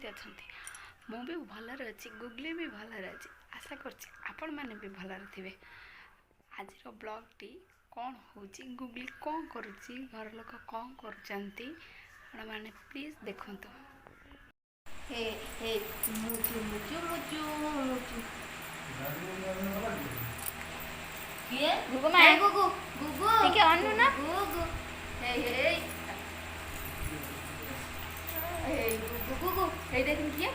କେମିତି ଅଛନ୍ତି? ମୁଁ ବି ଭଲରେ ଅଛି, ଗୁଗଲି ବି ଭଲରେ ଅଛି। ଆଶା କରୁଛି ଆପଣମାନେ ବି ଭଲରେ ଥିବେ। ଆଜିର ବ୍ଲଗ୍ଟି କ'ଣ ହେଉଛି, ଗୁଗଲି କ'ଣ କରୁଛି, ଘର ଲୋକ କ'ଣ କରୁଛନ୍ତି, ଆପଣମାନେ ପ୍ଲିଜ୍ ଦେଖନ୍ତୁ। ହେ ହେ ମୁଚୁ ମୁଚୁ ମୁଚୁ ମୁଚୁ କିଏ ଗୁଗୁ ମା ଗୁଗୁ ଗୁଗୁ ଟିକେ ଅନୁ ନା ଗୁଗୁ ହେ ହେ ହେ ଗୁଗୁ ଗୁଗୁ ଏଇ ଦେଖନ୍ତୁ କିଏ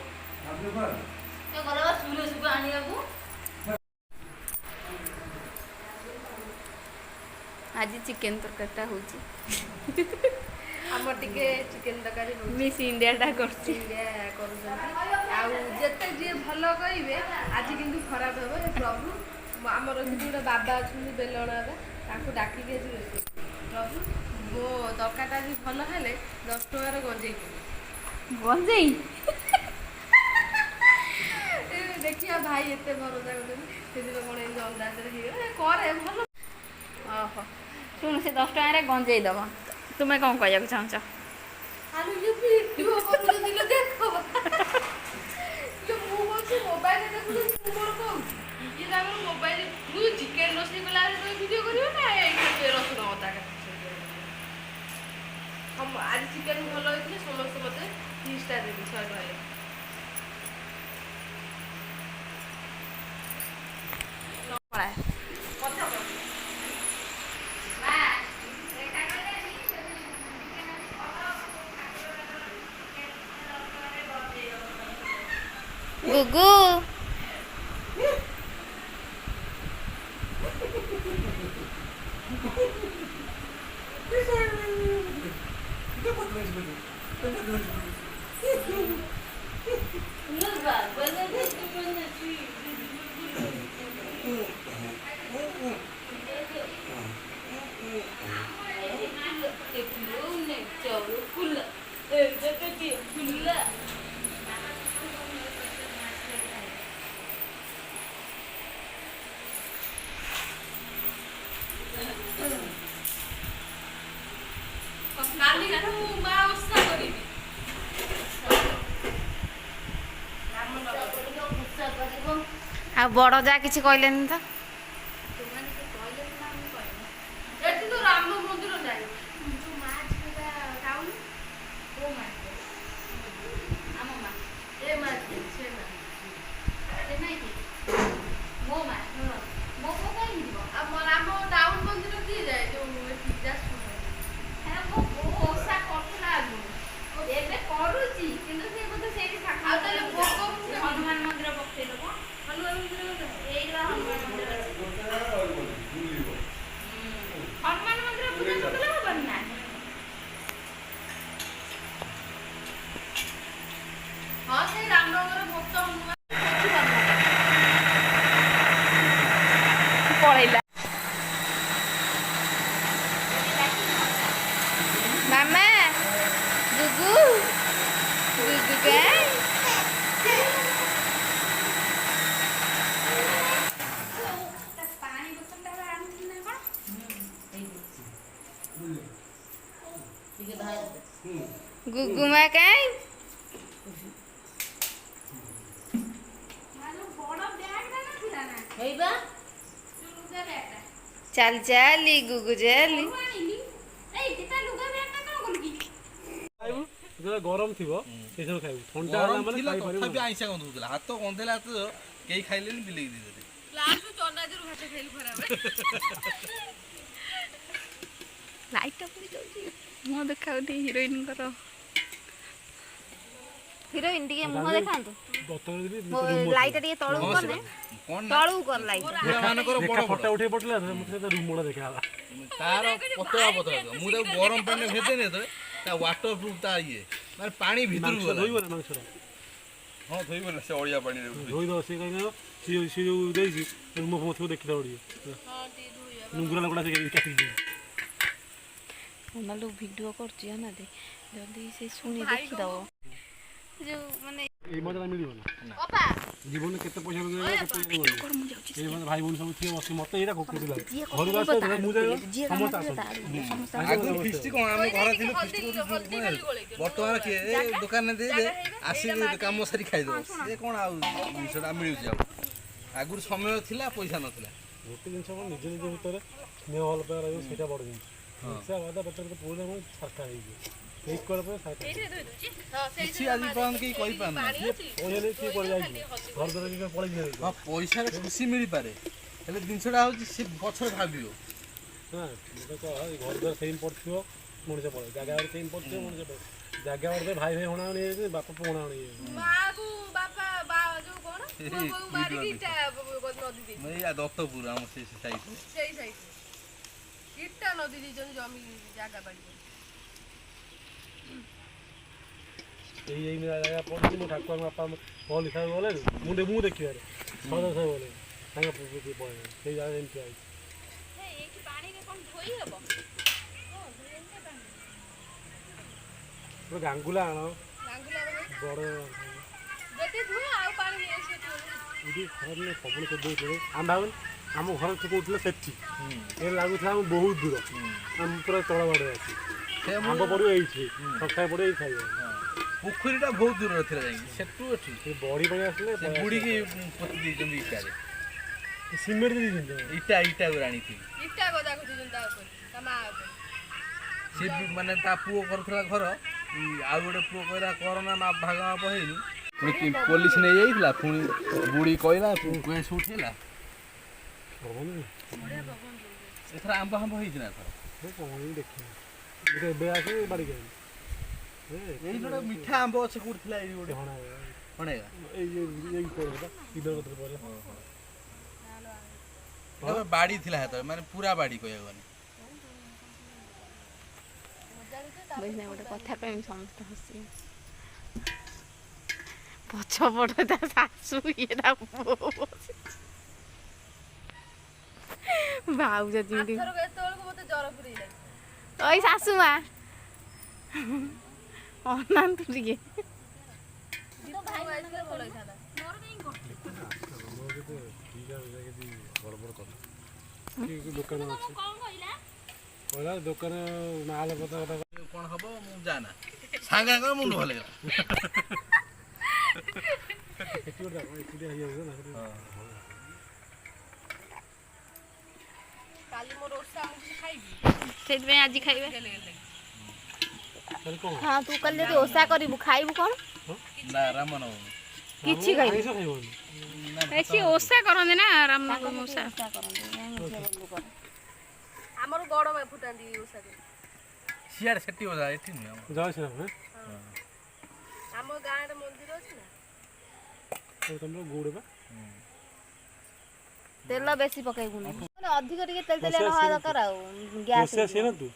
ତ ଗଲା ସୁରେଶକୁ ଆଣିବାକୁ। ଆଜି ଚିକେନ୍ ତରକାରୀଟା ହେଉଛି। ଆମର ଟିକେ ଚିକେନ୍ ତରକାରୀ ମିସ୍ ଇଣ୍ଡିଆଟା କରୁଛି। ଇଣ୍ଡିଆ କରୁଛନ୍ତି। ଆଉ ଯେତେ ଯିଏ ଭଲ କହିବେ ଆଜି କିନ୍ତୁ ଖରାପ ହେବ। ଏ ପ୍ରଭୁ ଆମର କିନ୍ତୁ ଗୋଟେ ବାବା ଅଛନ୍ତି ବେଲଣାରେ, ତାଙ୍କୁ ଡାକିକି ଆଜି ରୋଷେଇ ପ୍ରଭୁ ମୋ ତରକାରୀଟା ଆଜି ଭଲ ହେଲେ 10 ଟଙ୍କାର ଗଞ୍ଜେଇ କିଣି ଗଞ୍ଜେଇ ଦେଖିବା ଭାଇ ଏତେ ଭରସା କରୁଛନ୍ତି, ସେଦିନ କ'ଣ ଏମିତି ଅନ୍ଦାଜରେ ହେଇଗଲା କରେ ଭଲ। ଓହୋ ଶୁଣ, ସେ 10 ଟଙ୍କାରେ ଗଞ୍ଜେଇ ଦେବ, ତୁମେ କ'ଣ କହିବାକୁ ଚାହୁଁଛ? ଆଲୁ ଇଏ ଭିଡ଼ିଓ କରୁଛନ୍ତି ଲୋ, ଦେଖ ଇଏ ମୁଁ କହୁଛି ମୋବାଇଲରେ ଦେଖୁଛନ୍ତି, ମୁଁ ମୋର କହୁଛି ଇଏ ତାଙ୍କର ମୋବାଇଲ। ମୁଁ ଚିକେନ୍ ରୋଷେଇ କଲାବେଳେ ତୁମେ ଭିଡ଼ିଓ କରିବ ନା ଏଇ ରସୁଣ ଅଦା ଆଜି ଚିକେନ୍ ଭଲ ହେଇଥିଲେ ସମସ୍ତେ ମୋତେ 30ଟା ଦେବି 100 ଟଙ୍କାରେ। ଗୁଗୁ ଆଉ ବଡ଼ ଯା କିଛି କହିଲେନି ତ? ଏଠି ତ ରାମ ମନ୍ଦିର ନାହିଁ। ଯୋଉ ମା ଝିଅଟା ଗାଉନି, କୋଉ ମା? ଆମ ମା। ଏ ମା ସେ ମା ସେ ନାଇଁ କି ମୋ ମା। ମୋ ବୋଉ କାହିଁକି ଯିବ? ଆମ ରାମ ଟାଉନ ମନ୍ଦିର କିଏ ଯାଏ? ଯୋଉ ଏଠି ଯାଜପୁର ମୋ ବୋଉ ଓଷା କରୁଥିଲା ଆଗରୁ, ଏବେ କରୁଛି କିନ୍ତୁ ସେ ବୋଧେ ସେଇଠି ଆଉ ତାହେଲେ ଭୋଗ ହନୁମାନ ମନ୍ଦିର ପକେଇଦବ। ହନୁମାନ ମନ୍ଦିର ଏଇ ହନୁମାନ ମନ୍ଦିର ଅଛି। ହନୁମାନ ମନ୍ଦିର ପୂଜା କରିଦେଲେ ହବନି ନା? ହଁ ସେଇ ରାମନଗର ଭକ୍ତ ହନୁମାନ ପଳେଇଲା ମାମା। ଗୁଗୁ ଗୁଗୁ କାଇଁ ପାଣି ବୋତଲଟା ଆଣିଥିଲି ନା କଣ? ଗୁଗୁ ମା କାଇଁ ଚାଲି ଚାଲି ଗୁଗୁ ଚାଲି। ଗରମ ଥିବ ସେସବୁ ଖାଇବୁ, ଥଣ୍ଡା ହେଲା ମାନେ ଖାଇପାରିବୁ। ତଥାପି ଆଇଁଷା ଗନ୍ଧଉଥିଲା, ହାତ ଗନ୍ଧେଇଲା ହାତ କେହି ଖାଇଲେନି, ବିଲେଇ ଦେଇଦେଲେ। ଲାଇଟ୍ଟା ପୁଣି ଯାଉଛି, ମୁହଁ ଦେଖାଉନି ହିରୋଇନଙ୍କର। ହିରୋଇନ ଟିକେ ମୁହଁ ଦେଖାନ୍ତୁ, ଲାଇଟ୍ଟା ଟିକେ ତଳକୁ କଲେ, ତଳକୁ କର ଲାଇଟ୍। ଫଟୋ ଉଠେଇ ପଡ଼ିଲା ମତେ ରୁମଟା ଦେଖାହେଲା। ତାର ପତଳା ପତଳା ମୁଁ ତାକୁ ଗରମ ପାଣିରେ ଭେଦେନି ଯେତେବେଳେ ତା ୱାଟର ପ୍ରୁଫ୍ ତା ଇଏ ମାନେ ପାଣି ଭିତରକୁ ଗଲା। ଧୋଇବ ନା ମାଂସର? ହଁ ଧୋଇବ ନା, ସେ ଅଳିଆ ପାଣିରେ ଧୋଇଦବ। ସେ କାହିଁକି ସିଏ ଯୋଉ ଦେଇଛି ମୋ ଥିବ ଦେଖିଦବ ଟିକେ, ନୁଙ୍ଗୁରା ଲୋକଟା ସେ କାଟିକି ଦେଇଛି। ଭିଡ଼ିଓ କରୁଛି ନା, ଯଦି ସେ ଶୁଣି ଦେଖିଦବ, ଯୋଉ ମାନେ ଏଇ ମଜା ମିଳିବନି ଅପା ଜୀବନରେ କେତେ ପଇସା ରୋଜଗାର କେତେ ଇଏ କରିବ ଏଇ ମାନେ ଭାଇ ଭଉଣୀ ସବୁ ଥିବେ ବସି ମତେ ଏଇଟା କୋକୁଟି ଲାଗେ ଘରକୁ ଆସିଲେ ମୁଁ ଯାଇ ସମସ୍ତେ ଆସନ୍ତି ଆଗରୁ ଫିଷ୍ଟି କ'ଣ ଆମେ ଘରେ ଥିଲୁ ଫିଷ୍ଟି ବର୍ତ୍ତମାନ କିଏ ଏ ଦୋକାନରେ ଦେଇଦେ ଆସିକି କାମ ସାରି ଖାଇଦେବ ସେ କ'ଣ ଆଉ ଜିନିଷଟା ମିଳୁଛି ଆଉ ଆଗରୁ ସମୟ ଥିଲା ପଇସା ନଥିଲା ଗୋଟେ ଜିନିଷ କ'ଣ ନିଜ ନିଜ ଭିତରେ ସ୍ନେହ ଭଲ ପାଇବା ରହିବ ସେଇଟା ବଡ଼ ଜିନିଷ ସେ ବାଧା ପେଟରେ ପୁଅ ଯାକ ଛାଟା ହେଇଯିବ ଠିକ୍ କଲା ପରେ ଛାଟା କିଛି ଆଜି ପର୍ଯ୍ୟନ୍ତ କେହି କହିପାରୁନାହାନ୍ତି ପଇସା ନେଇ କିଏ ପଳେଇ ଯାଇଛି ଘର ଦ୍ୱାରା କିଏ ପଳେଇ ଯାଉଛି ହଁ ପଇସାରେ ଖୁସି ମିଳିପାରେ ହେଲେ ଜିନିଷଟା ହେଉଛି ସେ ପଛରେ ଭାବିବ ହଁ ଘର ଦ୍ୱାରା ସେମ୍ ପଡ଼ିଥିବ ମଣିଷ ପଳେଇ ଜାଗା ବାଡ଼ି ସେମ୍ ପଡ଼ିଥିବ ମଣିଷ ପଳେଇ ଜାଗା ବାଡ଼ି ଭାଇ ଭାଇ ହଣାହଣି ହେଇଯାଇଛି ବାପା ପୁଅ ହଣାହଣି ହେଇଯାଇଛି ମାକୁ ବାପା ଯୋଉ କ'ଣ ମାରିକି ନଦୀ ଦେଇ ଏଇ ଦତ୍ତପୁର ଆମ ସେଇ ସାଇଡ଼ରେ ସେଇ ସାଇଡରେ ଇଟା ନଦୀ ଦେଇଛନ୍ତି ଜମି ଜାଗା ବାଡ଼ି ଏଇ ଜାଗା ପଡ଼ିଛି ମୋ ଠାକୁର ବାପା ଭଲ ହିସାବରେ ଗଲେ ମୁଁ ଦେଖିବାରେ ସଦା ସବୁ ଗଲେ ତାଙ୍କ ପଳେଇ ସେଇ ଜାଗା ଏମିତି ଆଇଛି ଏଇଠି ପାଣିରେ କ'ଣ ଧୋଇ ହେବ ଗୋଟେ ଗାଙ୍ଗୁଲା ଆଣ ବଡ଼ ଯଦି ଧୁଅ ଆଉ ପାଣି ଏଠି ଖରାଦିନେ ପବନ କରିଦେଉଥିଲେ ଆମେ ଭାବୁନି ଆମ ଘର କହୁଥିଲେ ସେଠି ଏ ଲାଗୁଥିଲା ଆମ ବହୁତ ଦୂର ଆମେ ପୁରା ତଳ ବାଡ଼ରେ ଆସି ଆମ୍ବ ପଡ଼ିବ ଏଇଠି ସକାଳେ ପଡ଼ିବ ଏଇ ଖାଇବା ପୋଖରୀଟା ବହୁତ ଦୂରରେ ଥିଲା ଯାଇକି ସେଠୁ ଏଠି ସେ ବଢ଼ି ପାଣି ଆସିଲେ ବୁଡ଼ିକି ପୋତି ଦେଇଛନ୍ତି ଇଟାରେ ସିମେଣ୍ଟ ଦେଇଛନ୍ତି ଇଟା ଗୁରା ଆଣିଥିଲି ଇଟା ଗଦା ଖୋଜୁଛନ୍ତି ତା ଉପରେ ତା ମା ଉପରେ ସେ ମାନେ ତା ପୁଅ କରୁଥିଲା ଘର ଆଉ ଗୋଟେ ପୁଅ କହିଲା କରନା ନା ଭାଗ ମାପ ହେଇନି ପୁଣି ପୋଲିସ ନେଇଯାଇଥିଲା ପୁଣି ବୁଢ଼ୀ କହିଲା କେସ୍ ଉଠେଇଲା ଏଥର ଆମ୍ବ ହେଇଛି ନା ଏଥର ଦେଖିବା ଏବେ ଆସେ ବାଡ଼ିକି ଆଣି ଏଇ ଗୋଟେ ମିଠା ଆମ୍ବ ଅଛି କୋଉଠି ଥିଲା ଏଇ ଗୋଟେ ହଣେଇବା ବାଡ଼ି ଥିଲା ସେତେବେଳେ ମାନେ ପୁରା ବାଡ଼ି କହିବାକୁ ଗଲେ ଗୋଟେ କଥା କହିବି ସମସ୍ତେ ହସିବେ ପଛପଟେ ତା ଶାଶୁ ଇଏଟା ଭାଉଜ ଯେମିତି ଏତେବେଳକୁ ମୋତେ ଜ୍ୱର ପୁରେଇଲା ଓଇ ଶାଶୁ ମା ଅନାନ୍ତୁ ଟିକେ ଦୋକାନ ଅଛି କହିଲା ଦୋକାନ ମାଲ କଥା କଥା କ'ଣ ହବ ମୁଁ ଜାନା ସାଙ୍ଗେ ସାଙ୍ଗେ ମୁଣ୍ଡ ଭଲ ହେଇଗଲା ଏକୁଟିଆ ହେଇଯାଉଛି ନା କାଲି ମୋର ଓଷା ମୁଁ କିଛି ଖାଇବି ସେଇଥିପାଇଁ ଆଜି ଖାଇବେ ହଁ ତୁ କାଲି ଯଦି ଓଷା କରିବୁ ଖାଇବୁ କ'ଣ ନା ରାମନବମୀ କିଛି ଖାଇବୁ ସିଏ ଓଷା କରନ୍ତି ନା ରାମନବମୀ ଓଷା ଆମର ଗଡ଼ ମା ଫୁଟାନ୍ତି ଓଷା କରି ସିଆଡ଼େ ସେଠି ଓଷା ଏଠି ନୁହେଁ ଆମ ଗାଁରେ ମନ୍ଦିର ଅଛି ନା ତମର ଗୋଡ଼ ବା ତେଲ ବେଶୀ ପକେଇବୁନି ଅଧିକ ଟିକେ ତେଲ ତେଲିଆ ନହେବା ଦରକାର ଆଉ ଗ୍ୟାସ୍ ତୁ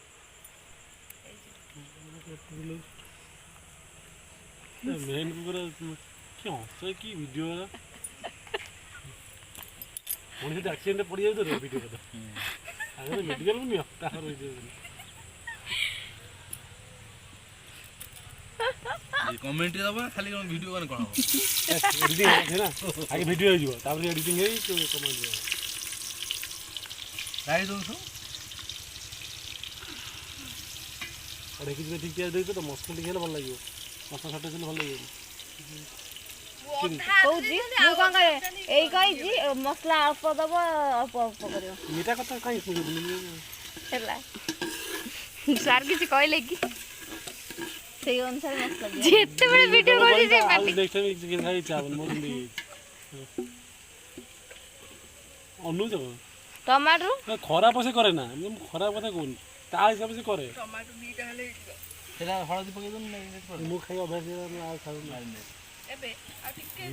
ମେନ୍ ପୁରା କି ହସ କି ଭିଡ଼ିଓ ମଣିଷ ଆକ୍ସିଡେଣ୍ଟ ପଡ଼ିଯାଉଛି ତ ଭିଡ଼ିଓ କଥା ଆଗରେ ମେଡ଼ିକାଲକୁ ନିଅ ତାହାର କମେଣ୍ଟ ଦେବ ନା ଖାଲି କ'ଣ ଭିଡ଼ିଓ ମାନେ କ'ଣ ହବ ଏଡ଼ିଟିଂ ଅଛି ନା ଆଗେ ଭିଡ଼ିଓ ହେଇଯିବ ତାପରେ ଏଡ଼ିଟିଂ ହେଇ କମେଣ୍ଟ ଦିଅ ଗାଈ ଦେଉଛୁ ଅଢ଼େଇ କେଜି ଠିକ୍ ପିଆଜ ଦେଇଛ ତ ମସଲା ଟିକେ ହେଲେ ଭଲ ଲାଗିବ ମସଲା ସାଟ ଦେଲେ ଭଲ ଲାଗିବନି କହୁଛି ମୁଁ କ'ଣ କରେ ଏଇ କହିଛି ମସଲା ଅଳ୍ପ ଦେବ ଅଳ୍ପ ଅଳ୍ପ କରିବ ଏଇଟା କଥା କାହିଁ ଶୁଣୁଥିଲି ହେଲା ସାର୍ କିଛି କହିଲେ କି ସେଇ ଅନୁସାରେ ମସଲା ଦିଅ ଯେତେବେଳେ ଭିଡ଼ିଓ କରୁଛି ସେ ଅନୁଜ ଟମାଟୋ ଖରାପ ସେ କରେ ନା ମୁଁ ଖରାପ କଥା କହୁନି ତା ହିସାବରେ ସେ କରେ ଟମାଟୋ ଦୁଇଟା ହେଲେ ହେଇଯିବ ସେଟା ହଳଦୀ ପକେଇ ଦେବୁ ମୁଁ ଖାଇବା ଅଭ୍ୟାସ ଆଉ ଖାଉନି ଏବେ ଆଉ ଟିକେ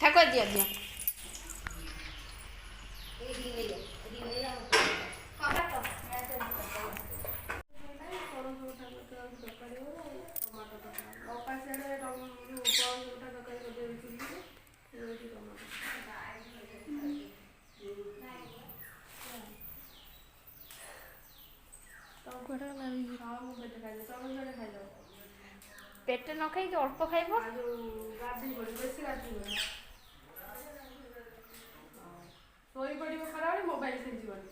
ଠାକୁର ଦିଅ ଦିଅ ପେଟେ ନ ଖାଇକି ଅଳ୍ପ ଖାଇବ। ଆଉ ଯୋଉ ଗାଧେଇ ପଡ଼ିବ ବେଶୀ ଗାଧେଇ ପଡ଼ିବ ଶୋଇ ପଡ଼ିବ ଖରାବେଳେ ମୋବାଇଲ ଖେଞ୍ଚିବନି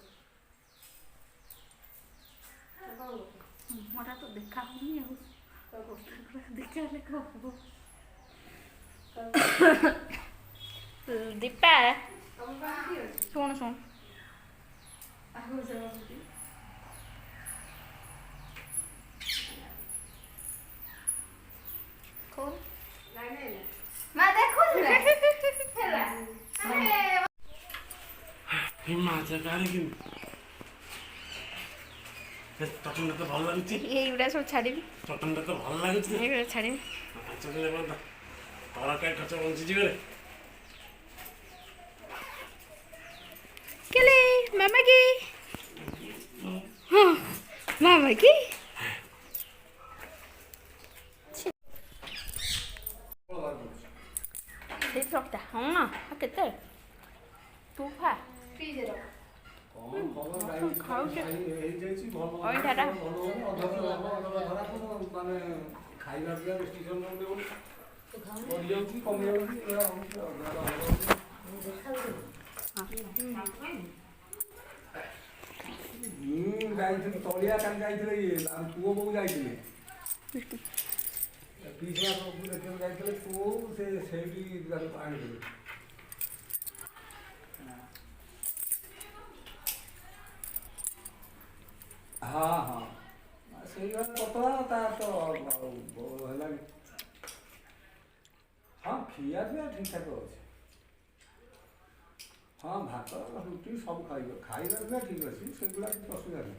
କ'ଣ କରୁଛ? ମୁହଁଟା ତ ଦେଖା ହଉନି ଆଉ ଦେଖା ହେଲେ କ'ଣ ହବ? ଦୀପା ତମ ପାଖରେ କିଏ ଅଛି? ଶୁଣ ଶୁଣ ଆଗକୁ ସେ ବସୁଛି ନାଇଁ ନାଇଁ ନାଇଁ ମା ଦେଖୁଛୁ ନା? ହେଲା ଏ ମାଛ କାଳେ କିନ୍ତୁ ଚଟଣିଟା ତ ଭଲ ଲାଗୁଛି। ଏଇଗୁଡ଼ା ସବୁ ଛାଡ଼ିବି, ଚଟଣିଟା ତ ଭଲ ଲାଗୁଛି। ଏଇଗୁଡ଼ା ଛାଡ଼ିବି। ଚଟଣି ଭଲ ତରକାରୀ ଖର୍ଚ୍ଚ ବଞ୍ଚିଯିବରେ। କେଲେ ମାମା କି ହଁ ମାମା କି ସେଇ ଫ୍ରକ୍ଟା ହଁ ନା କେତେ ତୁ ଖା ଫ୍ରିଜରେ ଖାଉଛୁ ଅଇଁଠାଟା ଖାଇବା ପିଇବା ରେଷ୍ଟ୍ରିକ୍ସନ୍ ବଢ଼ିଯାଉଛି କମିଯାଉଛି ମୁଁ ଯାଇଥିଲି ତଳିଆ କାଲି ଯାଇଥିଲେ ଇଏ ଆମ ପୁଅ ବୋଉ ଯାଇଥିଲେ ପିସା ସବୁ ଦେଖିବାକୁ ଯାଇଥିଲେ ପୁଅ ସେ ସେଇଠି ଆଣିଥିଲେ। ହଁ ହଁ ସେଇଭଳିଆ ପତଳା ତାର ତ ହେଲାନି। ହଁ ଖିଆ ପିଆ ଠିକ୍ ଠାକ୍ ଅଛି। ହଁ ଭାତ ରୁଟି ସବୁ ଖାଇବା ପିଇବା ଠିକ୍ ଅଛି ସେଗୁଡ଼ା କିଛି ଅସୁବିଧା ନାହିଁ।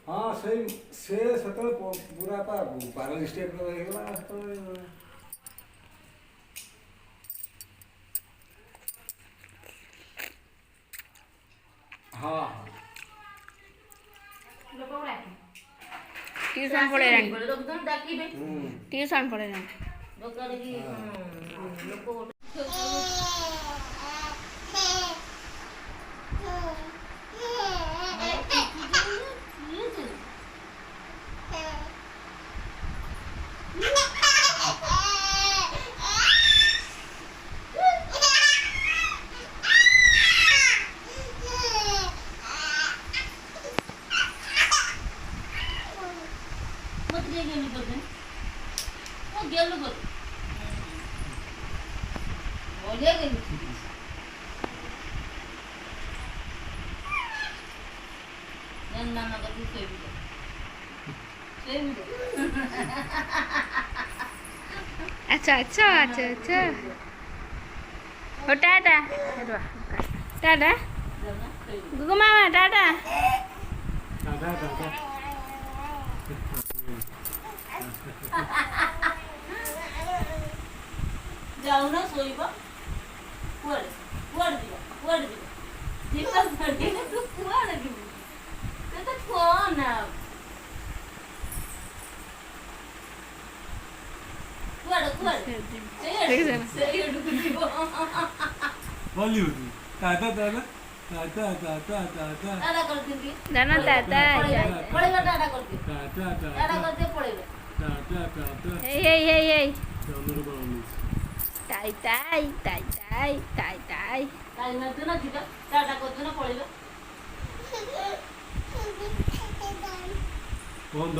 ହଁ ସେଇ ସେ ସେତେବେଳେ ପୁରା ପାରାଲିସିସ୍ ଟାଇପ୍ର ହେଇଗଲା ସେତେବେଳେ। ହଁ ହଁ ଟିଉସନ୍ ପଳେଇଲାଣି ଡାକିବେ ଟିଉସନ୍ ପଳେଇଲାଣି। अच्छा अच्छा अच्छा अच्छा हो टाटा टाटा गुगु मामा टाटा दादा दादा ଯାଉନ ଶୋଇବ କୁଆଡ଼େ କୁଆଡ଼େ ଯିବ କୁଆଡ଼େ ଯିବ ଯିବ ତୁ କୁଆଡ଼େ ଯିବୁ ତୁ ତ ଫୋନ୍ କୁଆଡ଼େ କୁଆଡ଼େ ସେଇଆଡ଼କୁ ଯିବ ବଲିଉଡ୍ ଦାଦା ଦାଦା ଦାଦା ଦାଦା ଦାଦା ଟାଟା କରିଦିଅନ୍ତି दाना टाटा ପଳେଇବ ଟାଟା କରିଦିଅ ଦାଦା ଟାଟା ଦାଦା କରିଦିଅ ପଳେଇବ ଦାଦା ଦାଦା hey ଚନ୍ଦନ ବାବୁନି टाई टाई टाई टाई टाई टाई କାଲି ଦିନ ଯିବ ଟାଟା କରିଦିନ ପଳେଇବ ବନ୍ଦ